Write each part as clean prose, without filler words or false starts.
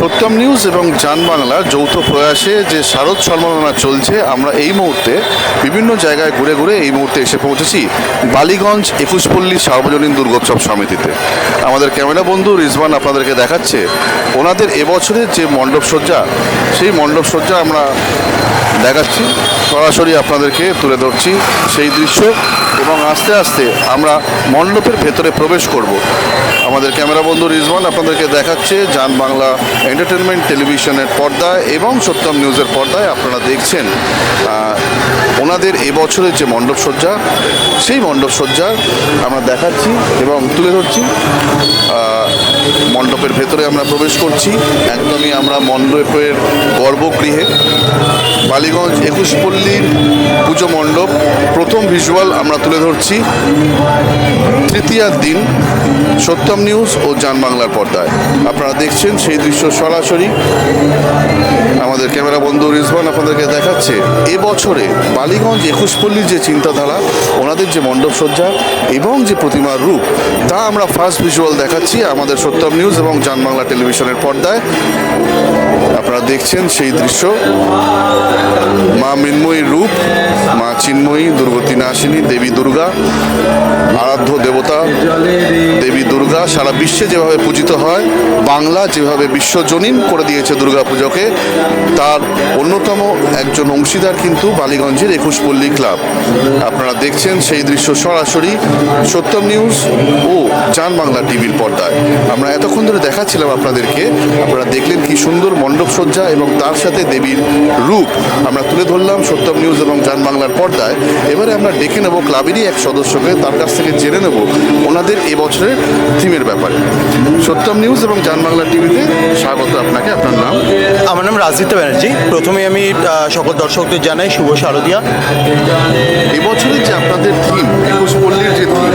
সত্যম news এবং জান বাংলার যৌথ প্রয়াসে যে শারদ সম্মাননা চলছে, আমরা এই মুহূর্তে বিভিন্ন জায়গায় ঘুরে ঘুরে এই মুহূর্তে এসে পৌঁছেছি বালিগঞ্জ 21পল্লী সার্বজনীন দুর্গোৎসব সমিতিতে। আমাদের ক্যামেরা বন্ধু রিজওয়ান আপনাদেরকে দেখাচ্ছে ওনাদের এবছরের যে মণ্ডপসজ্জা, সেই মণ্ডপসজ্জা আমরা দেখাচ্ছি, সরাসরি আপনাদেরকে তুলে ধরছি সেই দৃশ্য এবং আস্তে আস্তে আমরা মণ্ডপের ভেতরে প্রবেশ করব। আমাদের ক্যামেরা বন্ধু রিজওয়ান আপনাদেরকে দেখাচ্ছে জান বাংলা এন্টারটেনমেন্ট টেলিভিশনের পর্দায় এবং সত্যম নিউজের পর্দায় আপনারা দেখছেন ওনাদের এবছরের যে মণ্ডপসজ্জা, সেই মণ্ডপসজ্জা আমরা দেখাচ্ছি এবং তুলে ধরছি। মণ্ডপের ভেতরে আমরা প্রবেশ করছি, একদমই আমরা মণ্ডপের গর্ভগৃহে। বালিগঞ্জ 21পল্লীর পুজো মণ্ডপ প্রথম ভিজুয়াল আমরা তুলে ধরছি তৃতীয়ার দিন সত্যম নিউজ ও জান বাংলার পর্দায়। আপনারা দেখছেন সেই দৃশ্য সরাসরি। আমাদের ক্যামেরা বন্ধু রিজওয়ান আপনাদেরকে দেখাচ্ছে এবছরে বালিগঞ্জ 21পল্লীর যে চিন্তাধারা, ওনাদের যে মণ্ডপসজ্জা এবং যে প্রতিমার রূপ, তা আমরা ফার্স্ট ভিজুয়াল দেখাচ্ছি আমাদের সত্যম নিউজ এবং জান বাংলা টেলিভিশনের পর্দায়। আপনারা দেখছেন সেই দৃশ্য। মা মৃন্ময়ীর রূপ, মা চিন্ময়ী, দুর্গতি নাশিনী, দেবী দুর্গা, আরাধ্য দেবতা দেবী দুর্গা সারা বিশ্বে যেভাবে পূজিত হয়, বাংলা যেভাবে বিশ্বজনীন করে দিয়েছে দুর্গা পুজোকে, তার অন্যতম একজন অংশীদার কিন্তু বালিগঞ্জের 21পল্লী ক্লাব। আপনারা দেখছেন সেই দৃশ্য সরাসরি সত্যম নিউজ ও জান বাংলা টিভির পর্দায়। আমরা এতক্ষণ ধরে দেখাচ্ছিলাম আপনাদেরকে, আপনারা দেখলেন কি সুন্দর মণ্ডপসজ্জা এবং তার সাথে দেবীর রূপ আমরা তুলে ধরলাম সত্যম নিউজ এবং জান বাংলার পর্দায়। এবারে আমরা ডেকে নেব ক্লাবেরই এক সদস্যকে, তার কাছ থেকে জেনে নেব ওনাদের এবছরের থিমের ব্যাপারে। সত্যম নিউজ এবং জান বাংলা টিভিতে স্বাগত আপনাকে। আপনার নাম? আমার নাম রাজদীপ্ত ব্যানার্জি। প্রথমে আমি সকল দর্শকদের জানাই শুভ শারদিয়া। এবছরের যে আপনাদের থিম, 21পল্লীর যে থিম,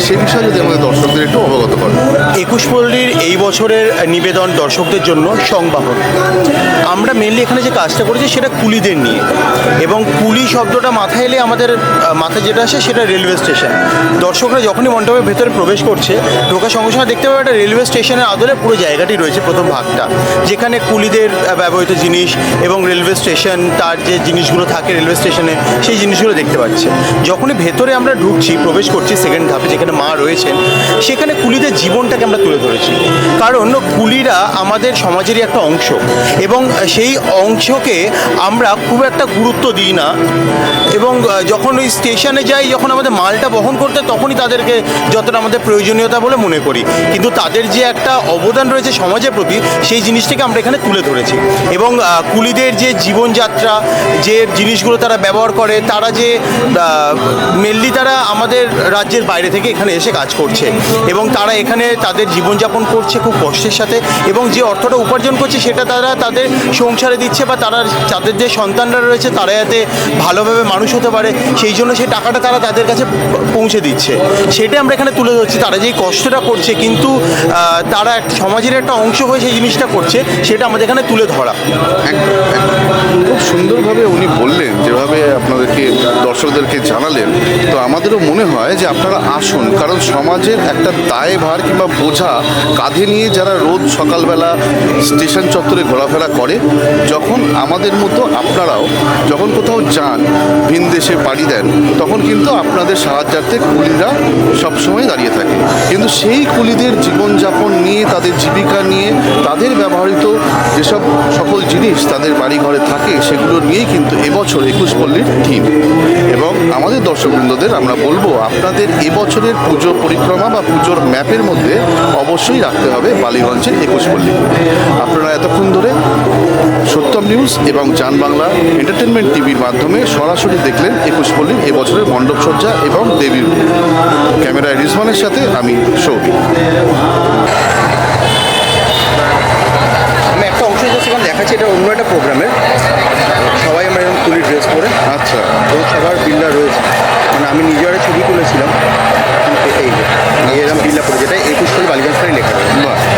সে বিষয়ে যদি আমাদের দর্শকদের একটু অবগত করেন। 21পল্লীর এই বছরের নিবেদন দর্শকদের জন্য সংবাহন। আমরা মেনলি এখানে যে কাজটা করেছি সেটা কুলিদের নিয়ে, এবং কুলি শব্দটা মাথায় এলে আমাদের মাথায় যেটা আসে সেটা রেলওয়ে স্টেশন। দর্শকরা যখনই মণ্ডপের ভেতরে প্রবেশ করছে, ঢোকার সঙ্গে সঙ্গে দেখতে পাবে একটা রেলওয়ে স্টেশনের আদলে পুরো জায়গাটি রয়েছে প্রথম ভাগটা, যেখানে কুলিদের ব্যবহৃত জিনিস এবং রেলওয়ে স্টেশন, তার যে জিনিসগুলো থাকে রেলওয়ে স্টেশনে, সেই জিনিসগুলো দেখতে পাচ্ছে। যখনই ভেতরে আমরা ঢুকছি, প্রবেশ করছি সেকেন্ড ধাপে যেখানে মা রয়েছেন, সেখানে কুলিদের জীবনটাকে আমরা তুলে ধরেছি। কারণ কুলিরা আমাদের সমাজেরই একটা অংশ, এবং সেই অংশকে আমরা খুব একটা গুরুত্ব দিই না, এবং যখন ওই স্টেশনে যাই, যখন আমাদের মালটা বহন করতে, তখনই তাদেরকে যতটা আমাদের প্রয়োজনীয়তা বলে মনে করি। কিন্তু তাদের যে একটা অবদান রয়েছে সমাজের প্রতি, সেই জিনিসটাকে আমরা এখানে তুলে ধরেছি। এবং কুলিদের যে জীবনযাত্রা, যে জিনিসগুলো তারা ব্যবহার করে, তারা যে মেনলি তারা আমাদের রাজ্যের বাইরে থেকে এখানে এসে কাজ করছে, এবং তারা এখানে তাদের জীবনযাপন করছে খুব কষ্টের সাথে, এবং যে অর্থটা উপার্জন করছে সেটা তারা তাদের সংসারে দিচ্ছে, বা তাদের যে সন্তানরা রয়েছে তারা যাতে ভালোভাবে মানুষ হতে পারে, সেই জন্য সেই টাকাটা তারা তাদের কাছে পৌঁছে দিচ্ছে। সেটা আমরা এখানে তুলে ধরছি। তারা যেই কষ্টটা করছে, কিন্তু তারা সমাজের একটা অংশ হয়ে সেই জিনিসটা করছে, সেটা আমাদের এখানে তুলে ধরা। খুব সুন্দরভাবে উনি বললেন, যেভাবে আপনাদেরকে দর্শকদেরকে জানালেন, তো আমাদেরও মনে হয় যে আপনারা আসুন, কারণ সমাজের একটা দায়ভার কিংবা বোঝা কাঁধে নিয়ে যারা রোজ সকালবেলা স্টেশন চত্বরে ঘোরাফেরা করে, যখন আমাদের মতো আপনারাও যখন কোথাও যান, ভিন দেশে পাড়ি দেন, তখন কিন্তু আপনাদের সাহায্যার্থে কুলিরা সবসময় দাঁড়িয়ে থাকে। কিন্তু সেই কুলিদের জীবনযাপন নিয়ে, তাদের জীবিকা নিয়ে, তাদের ব্যবহৃত যেসব সকল জিনিস তাদের বাড়ি ঘরে থাকে, সেগুলো নিয়েই কিন্তু এবছর 21পল্লীর থিম। এবং আমাদের দর্শকবৃন্দদের আমরা বলবো, আপনাদের এবছরের পুজো পরিক্রমা বা পুজোর ম্যাপের মধ্যে অবশ্যই রাখতে হবে বালিগঞ্জের 21পল্লী। আপনারা এতক্ষণ ধরে সত্যম নিউজ এবং জান বাংলা এন্টারটেনমেন্ট টিভির মাধ্যমে সরাসরি দেখলেন 21পল্লীর এবছরের মণ্ডপসজ্জা এবং দেবীর। ক্যামেরায় রিজওয়ানের সাথে আমি সৌভিক। আমি একটা অংশ সেখানে দেখাচ্ছি, এটা অন্য একটা প্রোগ্রামের। সবাই আমরা এরকম কুলি ড্রেস পরে, আচ্ছা, এবং সবার বিল্লা রয়েছে। মানে আমি নিজের ছবি তুলেছিলাম, এই এরকম বিল্লা পরে, যেটা 21পল্লী বালিগঞ্জ লেখা রয়েছে।